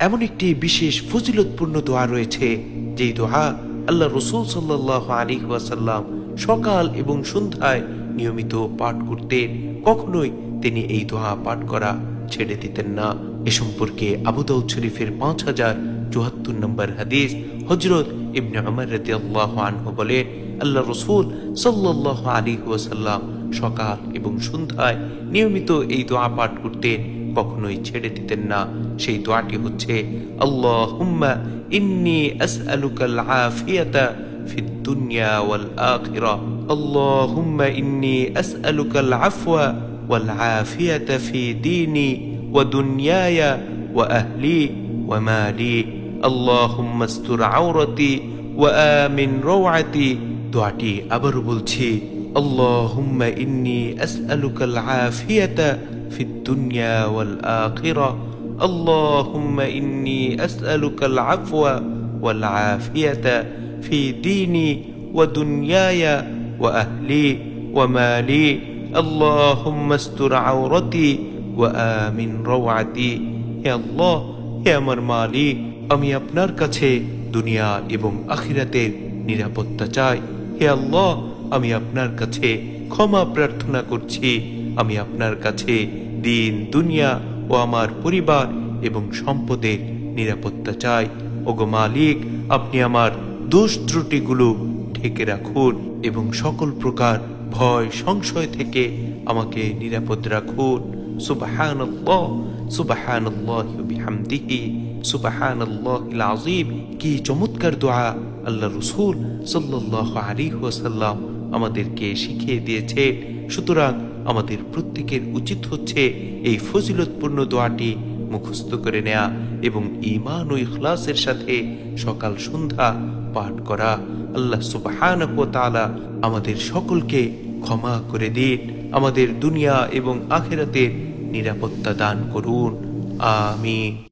এমন একটি বিশেষ ফজিলতপূর্ণ দোয়া রয়েছে, যেই দোয়া আল্লাহ রসুল সাল্লাল্লাহু আলাইহি ওয়াসাল্লাম সকাল এবং সন্ধ্যায় নিয়মিত পাঠ করতেন। কখনোই তিনি এই দোয়া পাঠ করা ছেড়ে দিতেন না। এ সম্পর্কে আবু দাউদ শরীফের 5074 নম্বর হাদিস, হযরত ইবনে উমর রাদিয়াল্লাহু আনহু বলেন, আল্লাহ রসুল সাল্লাল্লাহু আলাইহি ওয়াসাল্লাম সকাল এবং সন্ধ্যায় নিয়মিত এই দোয়া পাঠ করতেন, কখনোই ছেড়ে দিতেন না। সেই দোয়াটি হচ্ছে, আল্লাহুম্মা ইন্নী আসআলুকাল আফিয়াতা ফিদ দুনিয়া ওয়াল আখিরাহ, আল্লাহুম্মা ইন্নী আসআলুকাল আফওয়া ওয়াল আফিয়াতা ফি দীনি ওয়া দুনিয়ায়া ওয়া আহলি ওয়া মালি, আল্লাহুম্মা আস্তুর আওরাতি ওয়া আমিন রাওআতি। দোয়াটি আবারও বলছি, আল্লাহুম্মা ইন্নী আসআলুকাল আফিয়াতা ফিদ দুনিয়া ওয়াল আখিরাহ, اللهم إني أسألك العفو والعافية في ديني ودنياي وأهلي ومالي، اللهم استر عورتي وآمن روعتي। হে আল্লাহ, হে আমার মালিক, আমি আপনার কাছে দুনিয়া এবং আখিরাতের নিরাপত্তা চাই। হে আল্লাহ, আমি আপনার কাছে ক্ষমা প্রার্থনা করছি। আমি আপনার কাছে দিন, দুনিয়া ও আমার পরিবার এবং সম্পদের নিরাপত্তা চাই। ওগো মালিক, আপনি আমার দোষ ত্রুটিগুলো ঢেকে রাখুন এবং সকল প্রকার ভয় সংশয় থেকে আমাকে নিরাপদ রাখুন। সুবহানাল্লাহ, সুবহানাল্লাহি ওয়া বিহামদিহি, সুবহানাল্লাহিল আযীম। কি চমৎকার দোয়া আল্লাহ রাসূল সাল্লাল্লাহু আলাইহি ওয়াসাল্লাম আমাদেরকে শিখিয়ে দিয়েছেন। সুতরাং আমাদের প্রত্যেকের উচিত হচ্ছে এই ফজিলতপূর্ণ দোয়াটি মুখস্থ করে নেয়া এবং ঈমান ও ইখলাসের সাথে সকাল সন্ধ্যা পাঠ করা। আল্লাহ সুবহানাহু ওয়া তাআলা আমাদের সকলকে ক্ষমা করে দিন, আমাদের দুনিয়া এবং আখিরাতের নিরাপত্তা দান করুন। আমিন।